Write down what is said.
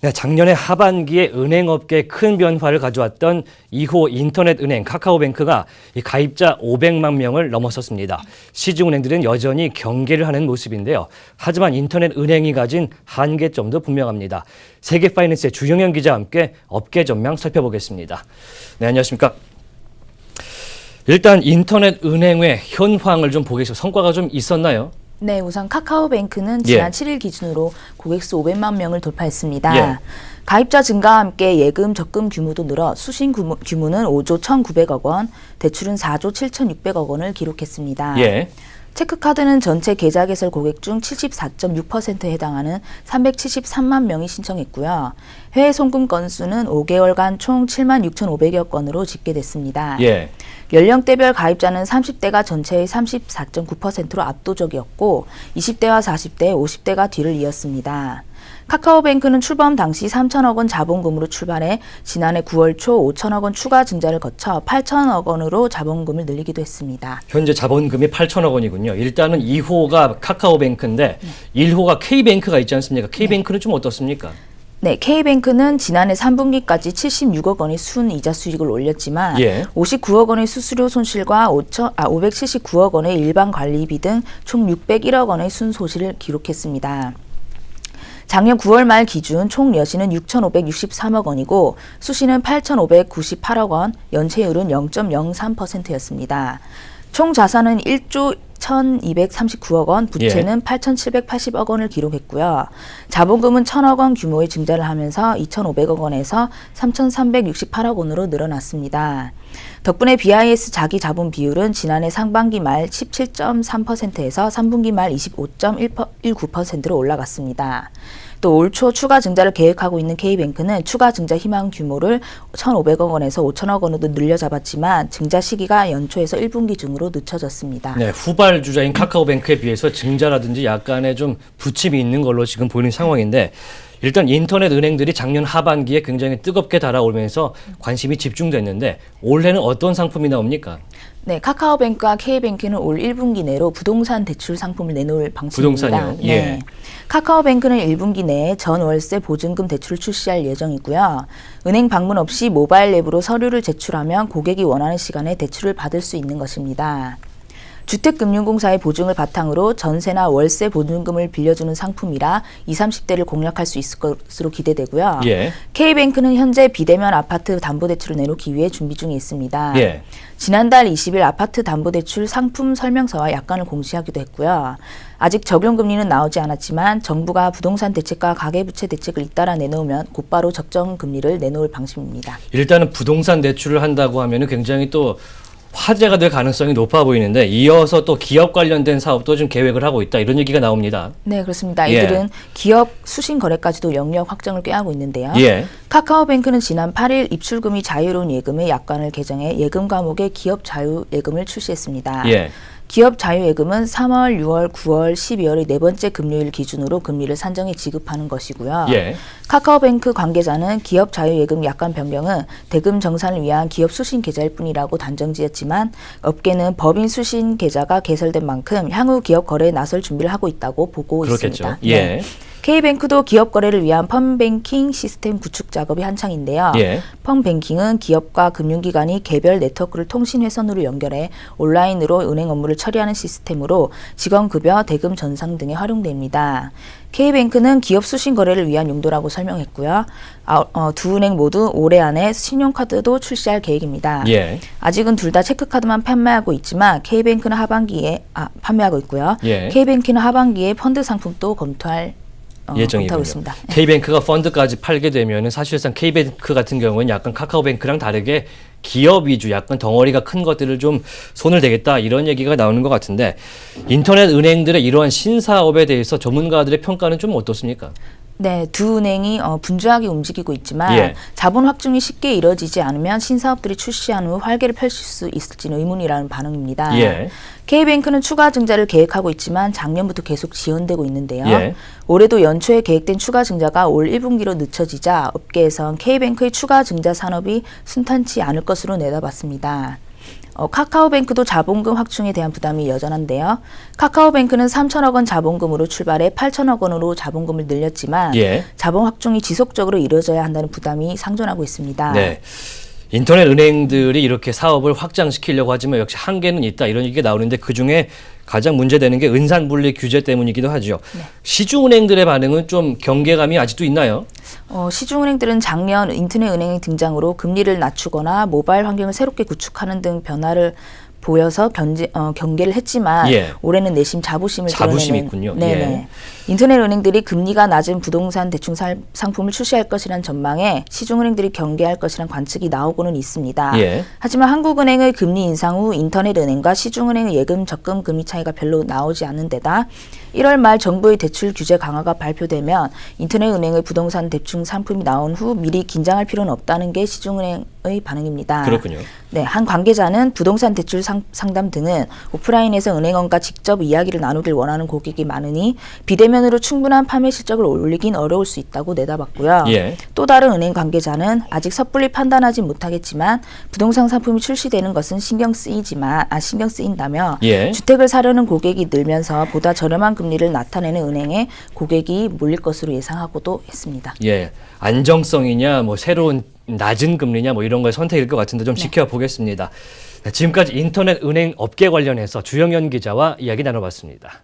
네, 작년에 하반기에 은행업계에 큰 변화를 가져왔던 2호 인터넷은행 카카오뱅크가 이 가입자 500만 명을 넘어섰습니다. 시중은행들은 여전히 경계를 하는 모습인데요. 하지만 인터넷은행이 가진 한계점도 분명합니다. 세계파이낸스의 주영현 기자와 함께 업계 전망 살펴보겠습니다. 네, 안녕하십니까. 일단 인터넷은행의 현황을 좀 보겠습니다. 성과가 좀 있었나요? 네, 우선 카카오뱅크는 지난 7일 기준으로 고객 수 500만 명을 돌파했습니다. 가입자 증가와 함께 예금 적금 규모도 늘어 수신 규모는 5조 1,900억 원, 대출은 4조 7,600억 원을 기록했습니다. 체크카드는 전체 계좌 개설 고객 중 74.6%에 해당하는 373만 명이 신청했고요. 해외 송금 건수는 5개월간 총 7만 6,500여 건으로 집계됐습니다. 연령대별 가입자는 30대가 전체의 34.9%로 압도적이었고 20대와 40대, 50대가 뒤를 이었습니다. 카카오뱅크는 출범 당시 3천억 원 자본금으로 출발해 지난해 9월 초 5천억 원 추가 증자를 거쳐 8천억 원으로 자본금을 늘리기도 했습니다. 현재 자본금이 8천억 원이군요. 일단은 2호가 카카오뱅크인데 1호가 K뱅크가 있지 않습니까? K뱅크는 좀 어떻습니까? 네, K뱅크는 지난해 3분기까지 76억 원의 순이자 수익을 올렸지만 59억 원의 수수료 손실과 579억 원의 일반 관리비 등 총 601억 원의 순손실을 기록했습니다. 작년 9월 말 기준 총 여신은 6,563억 원이고 수신은 8,598억 원, 연체율은 0.03%였습니다. 총 자산은 1조 1,239억 원, 부채는 8,780억 원을 기록했고요. 자본금은 1,000억 원 규모의 증자를 하면서 2,500억 원에서 3,368억 원으로 늘어났습니다. 덕분에 BIS 자기 자본 비율은 지난해 상반기 말 17.3%에서 3분기 말 25.19%로 올라갔습니다. 또 올 초 추가 증자를 계획하고 있는 K뱅크는 추가 증자 희망 규모를 1,500억 원에서 5천억 원으로 늘려 잡았지만 증자 시기가 연초에서 1분기 중으로 늦춰졌습니다. 네, 후발 주자인 카카오뱅크에 비해서 증자라든지 약간의 좀 부침이 있는 걸로 지금 보이는 상황인데 일단 인터넷 은행들이 작년 하반기에 굉장히 뜨겁게 달아오르면서 관심이 집중됐는데 올해는 어떤 상품이 나옵니까? 네, 카카오뱅크와 K뱅크는 올 1분기 내로 부동산 대출 상품을 내놓을 방침입니다. 부동산이요? 카카오뱅크는 1분기 내에 전월세 보증금 대출을 출시할 예정이고요. 은행 방문 없이 모바일 앱으로 서류를 제출하면 고객이 원하는 시간에 대출을 받을 수 있는 것입니다. 주택금융공사의 보증을 바탕으로 전세나 월세 보증금을 빌려주는 상품이라 20, 30대를 공략할 수 있을 것으로 기대되고요. K뱅크는 현재 비대면 아파트 담보대출을 내놓기 위해 준비 중에 있습니다. 지난달 20일 아파트 담보대출 상품 설명서와 약관을 공시하기도 했고요. 아직 적용금리는 나오지 않았지만 정부가 부동산 대책과 가계부채 대책을 잇따라 내놓으면 곧바로 적정금리를 내놓을 방침입니다. 일단은 부동산 대출을 한다고 하면 굉장히 또 화제가 될 가능성이 높아 보이는데 이어서 또 기업 관련된 사업도 좀 계획을 하고 있다 이런 얘기가 나옵니다. 네, 그렇습니다. 이들은 기업 수신 거래까지도 영역 확장을 꾀하고 있는데요. 카카오뱅크는 지난 8일 입출금이 자유로운 예금의 약관을 개정해 예금 과목의 기업 자유 예금을 출시했습니다. 기업 자유예금은 3월, 6월, 9월, 12월의 네 번째 금요일 기준으로 금리를 산정해 지급하는 것이고요. 카카오뱅크 관계자는 기업 자유예금 약관 변경은 대금 정산을 위한 기업 수신 계좌일 뿐이라고 단정지었지만 업계는 법인 수신 계좌가 개설된 만큼 향후 기업 거래에 나설 준비를 하고 있다고 보고 있습니다. K뱅크도 기업 거래를 위한 펀뱅킹 시스템 구축 작업이 한창인데요. 펀뱅킹은 기업과 금융기관이 개별 네트워크를 통신회선으로 연결해 온라인으로 은행 업무를 처리하는 시스템으로 직원급여, 대금 전산 등에 활용됩니다. K뱅크는 기업 수신 거래를 위한 용도라고 설명했고요. 두 은행 모두 올해 안에 신용카드도 출시할 계획입니다. 아직은 둘 다 체크카드만 판매하고 있지만 K뱅크는 판매하고 있고요. K뱅크는 하반기에 펀드 상품도 검토할 예정이군요. K뱅크가 펀드까지 팔게 되면 사실상 K뱅크 같은 경우는 약간 카카오뱅크랑 다르게 기업 위주 약간 덩어리가 큰 것들을 좀 손을 대겠다 이런 얘기가 나오는 것 같은데 인터넷 은행들의 이러한 신사업에 대해서 전문가들의 평가는 좀 어떻습니까? 네, 두 은행이 분주하게 움직이고 있지만 자본 확충이 쉽게 이뤄지지 않으면 신사업들이 출시한 후 활개를 펼칠 수 있을지는 의문이라는 반응입니다. K뱅크는 추가 증자를 계획하고 있지만 작년부터 계속 지연되고 있는데요. 올해도 연초에 계획된 추가 증자가 올 1분기로 늦춰지자 업계에선 K뱅크의 추가 증자 산업이 순탄치 않을 것으로 내다봤습니다. 카카오뱅크도 자본금 확충에 대한 부담이 여전한데요. 카카오뱅크는 3천억 원 자본금으로 출발해 8천억 원으로 자본금을 늘렸지만 자본 확충이 지속적으로 이루어져야 한다는 부담이 상존하고 있습니다. 네. 인터넷 은행들이 이렇게 사업을 확장시키려고 하지만 역시 한계는 있다 이런 얘기가 나오는데 그중에 가장 문제되는 게 은산분리 규제 때문이기도 하죠. 네. 시중은행들의 반응은 좀 경계감이 아직도 있나요? 시중은행들은 작년 인터넷 은행의 등장으로 금리를 낮추거나 모바일 환경을 새롭게 구축하는 등 변화를 보여서 경계를 했지만 올해는 내심 자부심을 드러내는 있군요. 인터넷 은행들이 금리가 낮은 부동산 대출 상품을 출시할 것이란 전망에 시중은행들이 경계할 것이란 관측이 나오고는 있습니다. 하지만 한국은행의 금리 인상 후 인터넷 은행과 시중은행의 예금 적금 금리 차이가 별로 나오지 않는 데다 1월 말 정부의 대출 규제 강화가 발표되면 인터넷 은행의 부동산 대출 상품이 나온 후 미리 긴장할 필요는 없다는 게 시중은행의 반응입니다. 그렇군요. 네, 한 관계자는 부동산 대출 상담 등은 오프라인에서 은행원과 직접 이야기를 나누길 원하는 고객이 많으니 비대면으로 충분한 판매 실적을 올리긴 어려울 수 있다고 내다봤고요. 또 다른 은행 관계자는 아직 섣불리 판단하지 못하겠지만 부동산 상품이 출시되는 것은 신경 쓰인다며 주택을 사려는 고객이 늘면서 보다 저렴한 금리를 나타내는 은행에 고객이 몰릴 것으로 예상하고도 했습니다. 안정성이냐 뭐 새로운 낮은 금리냐 뭐 이런 걸 선택일 것 같은데 좀 지켜보겠습니다. 지금까지 인터넷 은행 업계 관련해서 주영현 기자와 이야기 나눠봤습니다.